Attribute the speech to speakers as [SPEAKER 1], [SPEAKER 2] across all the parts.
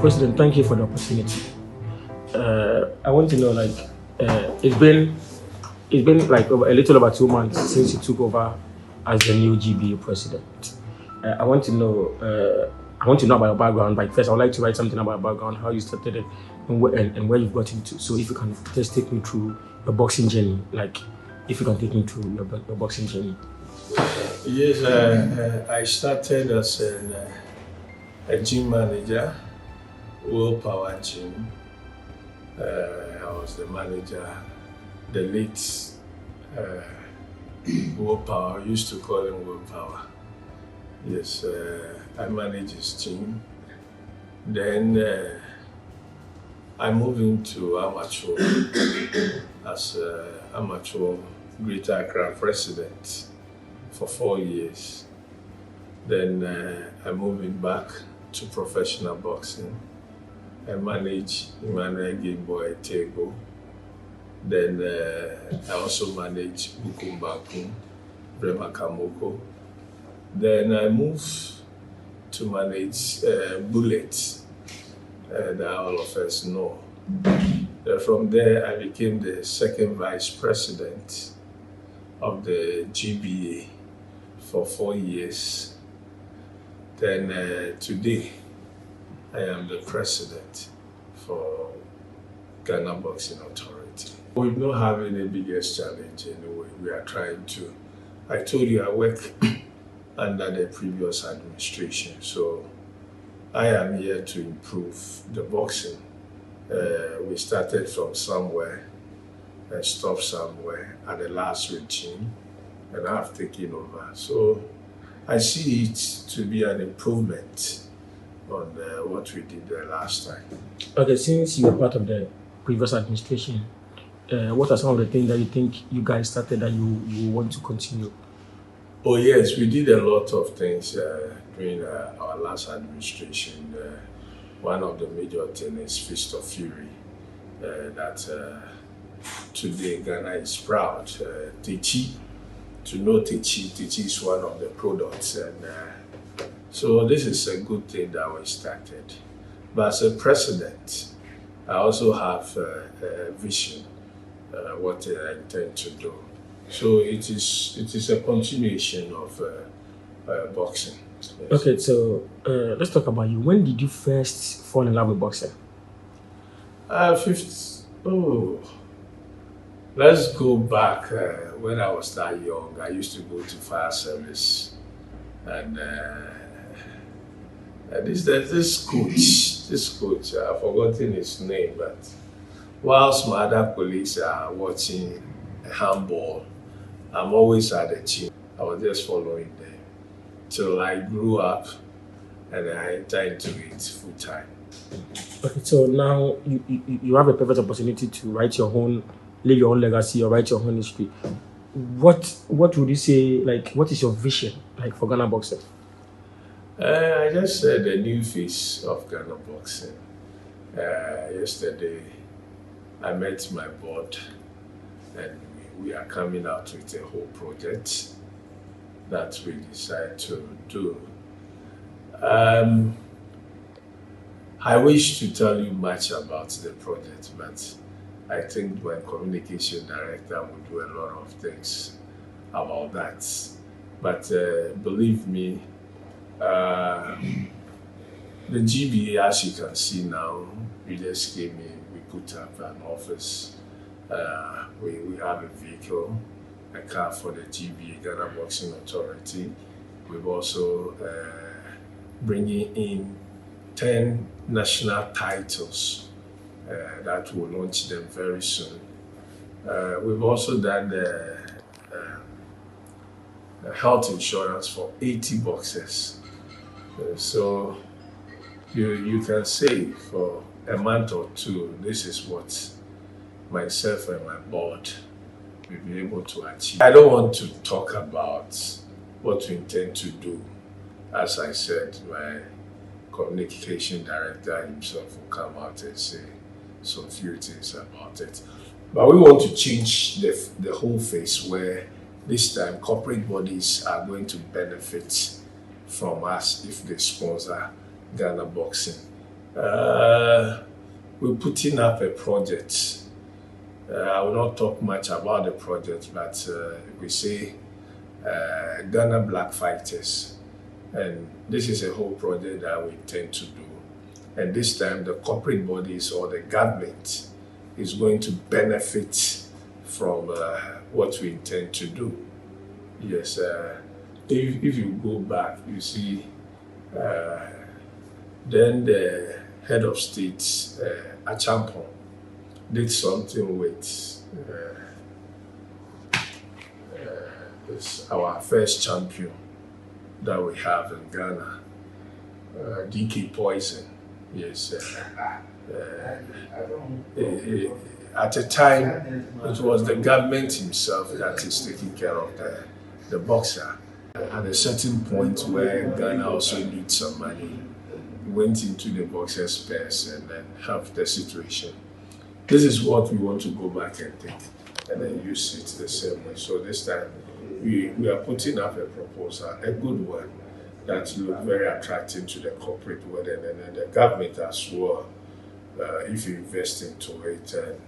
[SPEAKER 1] President, thank you for the opportunity. I want to know, it's been like a little over 2 months since you took over as the new GBA president. I want to know about your background. But first, I would like to write something about your background, how you started it, and where you've got into. So, if you can just take me through your boxing journey, if you can take me through your boxing journey.
[SPEAKER 2] Yes, I started as a gym manager, Willpower Gym. I was the manager, the late Willpower, used to call him Willpower. Yes, I managed his team. Then I moved into amateur as amateur Greater Accra president for 4 years. Then I moved back to professional boxing. I managed Emmanuel Gameboy Tego. Then I also managed Bukom Boxing Arena. Then I moved to manage Bullet, that all of us know. From there, I became the second vice president of the GBA for 4 years. Then today, I am the president for Ghana Boxing Authority. We've not had any biggest challenge anyway. We are trying to. I told you I work under the previous administration, so I am here to improve the boxing. We started from somewhere and stopped somewhere at the last regime, and I've taken over. So I see it to be an improvement on what we did the last time.
[SPEAKER 1] Okay, since you were part of the previous administration, what are some of the things that you think you guys started that you want to continue?
[SPEAKER 2] Oh yes, we did a lot of things during our last administration. One of the major things is Fist of Fury, that today Ghana is proud. Techi, to know Techi is one of the products, and so this is a good thing that we started. But as a president, I also have a vision, what I intend to do. So it is a continuation of boxing. Yes.
[SPEAKER 1] Okay, so let's talk about you. When did you first fall in love with boxing?
[SPEAKER 2] Let's go back when I was that young. I used to go to fire service, and this coach, I've forgotten his name, but whilst my other colleagues are watching handball, I'm always at the gym. I was just following them till I grew up and I entered into it full time.
[SPEAKER 1] Okay, so now you have a perfect opportunity to write your own, leave your own legacy or write your own history. What would you say, what is your vision for Ghana boxing?
[SPEAKER 2] I just said the new face of Ghana boxing. Yesterday, I met my board and we are coming out with a whole project that we decide to do. I wish to tell you much about the project, but I think my communication director will do a lot of things about that. But believe me, the GBA, as you can see now, we just came in, we put up an office. We have a vehicle, a car for the GBA, Ghana Boxing Authority. We've also bringing in 10 national titles that will launch them very soon. We've also done the health insurance for 80 boxers. So you can say for a month or two, this is what myself and my board will be able to achieve. I don't want to talk about what we intend to do. As I said, my communication director himself will come out and say some few things about it. But we want to change the whole face where this time corporate bodies are going to benefit from us if they sponsor Ghana boxing. We're putting up a project. I will not talk much about the project, but we say Ghana Black Fighters. And this is a whole project that we intend to do. And this time, the corporate bodies or the government is going to benefit from what we intend to do. Yes, if you go back, you see, then the head of state, Achampon, did something with our first champion that we have in Ghana, DK Poison. Yes. At the time, it was the government himself that is taking care of the boxer. At a certain point where Ghana also needs some money, went into the boxer's purse and then helped the situation. This is what we want to go back and take and then use it the same way. So this time, we are putting up a proposal, a good one, that looks very attractive to the corporate world and then the government as well. If you invest into it and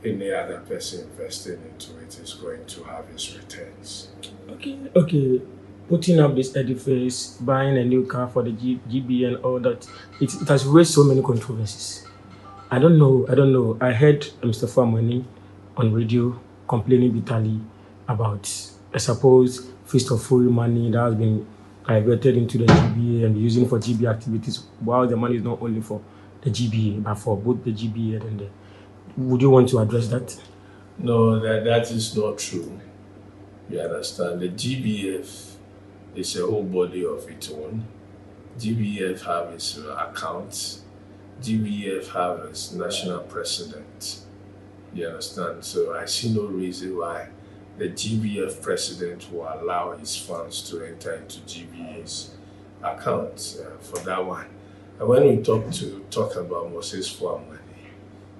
[SPEAKER 2] any other person investing into it is going to have its returns.
[SPEAKER 1] Okay. Putting up this edifice, buying a new car for the GB and all that, it has raised so many controversies. I don't know. I heard Mr. Famani on radio complaining bitterly about a supposed Fist of Fury money that has been diverted into the GBA and using for GB activities, while the money is not only for the GBA, but for both the GBA and the... Would you want to address that?
[SPEAKER 2] No, that is not true. You understand? The GBF is a whole body of its own. GBF have its accounts. GBF have its national president. You understand? So I see no reason why the GBF president will allow his funds to enter into GBA's account for that one. And when we talk about Moses Fuamani,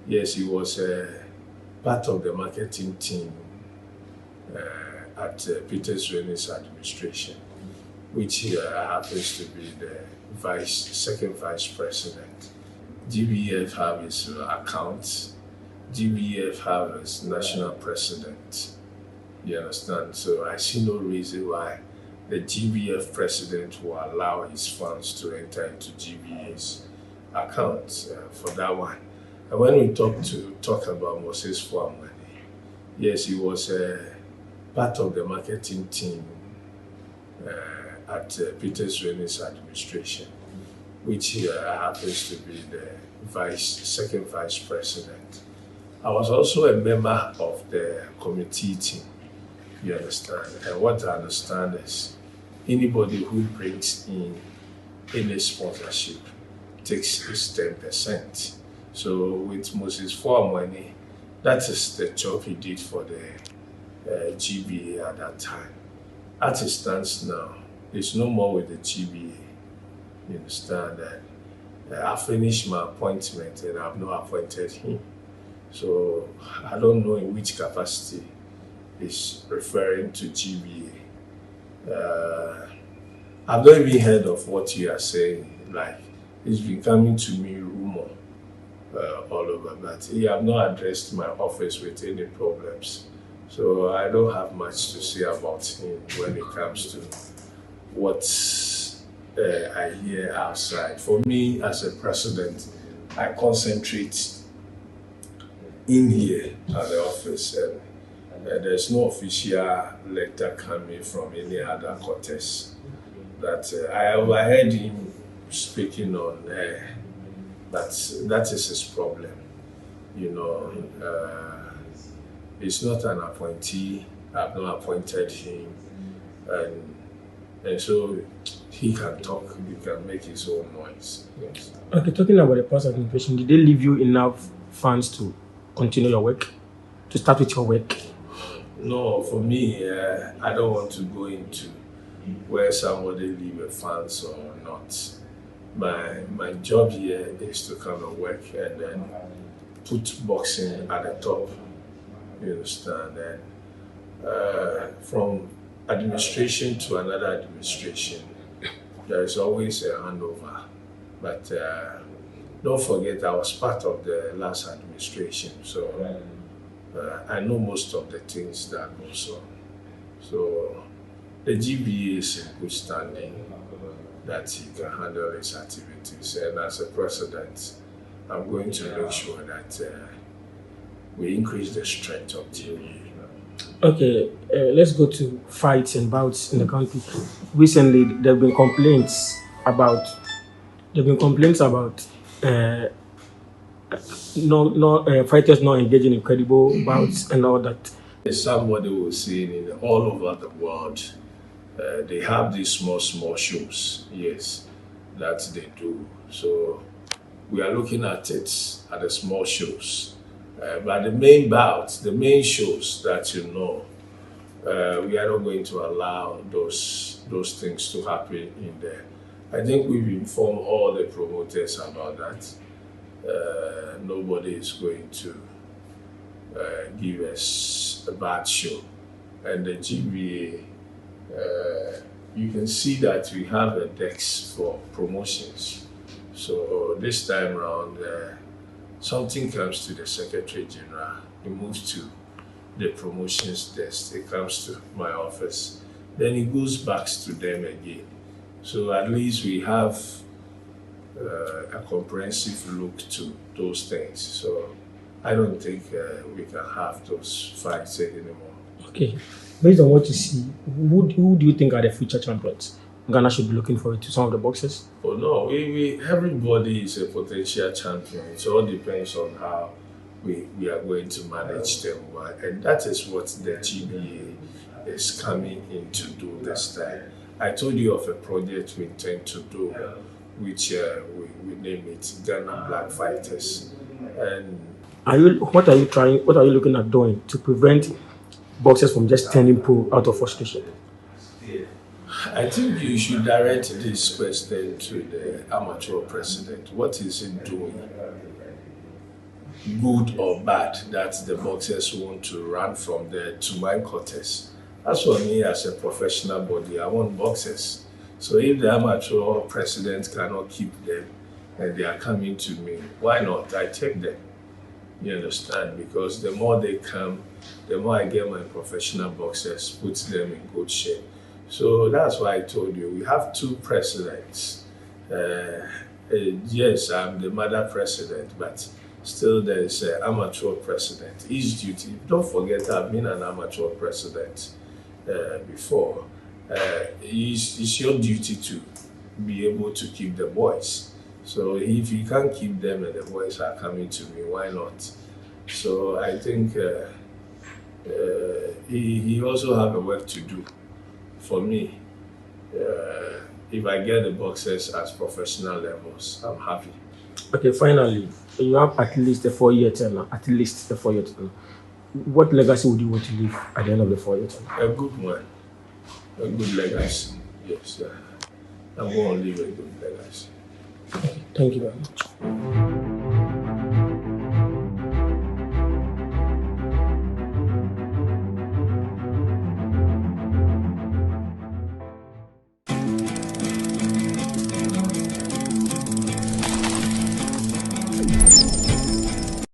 [SPEAKER 2] yes, he was part of the marketing team at Peter Kahn administration, which happens to be the second vice president. GBF have its accounts. GBF have its national president. You understand? So I see no reason why the GBF president will allow his funds to enter into GBA's account for that one. And when we talk about Moses Fuamani, yes, he was part of the marketing team at Peter Kahn administration, which happens to be the second vice president. I was also a member of the committee team, you understand? And what I understand is anybody who brings in any sponsorship takes his 10%. So with Moses Fuamani, that is the job he did for the GBA at that time. As it stands now, he's no more with the GBA. You understand that? I finished my appointment and I've not appointed him. So I don't know in which capacity he's referring to GBA. I've not even heard of what you are saying. Like, it's been coming to me rumor all over, but he have not addressed my office with any problems. So I don't have much to say about him when it comes to what I hear outside. For me, as a president, I concentrate in here at the office, and there's no official letter coming from any other quarters. That I overheard him speaking on, but that is his problem. You know, he's not an appointee. I've not appointed him, and so he can talk. He can make his own noise. Yes.
[SPEAKER 1] Okay, talking about the past administration, did they leave you enough funds to continue your work, to start with your work?
[SPEAKER 2] No, for me, I don't want to go into where somebody leave a funds or not. My job here is to come and work and then put boxing at the top. You understand? And from administration to another administration, there is always a handover. But don't forget, I was part of the last administration, so I know most of the things that goes on. So the GBA is in good standing, that he can handle his activities, and as a president, I'm going to make sure that we increase the strength of GBA.
[SPEAKER 1] Okay, let's go to fights and bouts in the country. Recently, there have been complaints about fighters not engaging in credible bouts and all that.
[SPEAKER 2] Somebody was saying in all over the world, they have these small shows, yes, that they do. So we are looking at it at the small shows. But the main bouts, the main shows that we are not going to allow those things to happen in there. I think we've informed all the promoters about that. Nobody is going to give us a bad show. And the GBA, you can see that we have a desk for promotions. So this time around, something comes to the Secretary General, it moves to the promotions desk, it comes to my office, then it goes back to them again. So at least we have a comprehensive look to those things. So I don't think we can have those fights anymore.
[SPEAKER 1] Okay, based on what you see, who do you think are the future champions? Ghana should be looking forward to some of the boxers.
[SPEAKER 2] Oh no, everybody is a potential champion. It all depends on how we are going to manage them, and that is what the GBA is coming in to do this time. I told you of a project we intend to do, which we name it Ghana Black Fighters. And
[SPEAKER 1] what are you looking at doing to prevent boxers from just turning pro out of frustration?
[SPEAKER 2] I think you should direct this question to the amateur president. What is he doing, good or bad, that the boxers want to run from there to my quarters? As for me, as a professional body, I want boxers. So if the amateur president cannot keep them and they are coming to me, why not? I take them. You understand? Because the more they come, the more I get my professional boxers, put them in good shape. So that's why I told you, we have two presidents. Yes, I'm the mother president, but still there is an amateur president. His duty, don't forget, I've been an amateur president before. It's your duty to be able to keep the boys. So if you can't keep them and the boys are coming to me, why not? So I think he also have a work to do. For me, if I get the boxers at professional levels, I'm happy.
[SPEAKER 1] Okay, finally, you have at least a 4-year term. At least a 4-year term. What legacy would you want to leave at the end of the 4-year term?
[SPEAKER 2] A good one, a good legacy. Yes, I'm going to leave a good legacy.
[SPEAKER 1] Okay, thank you very much.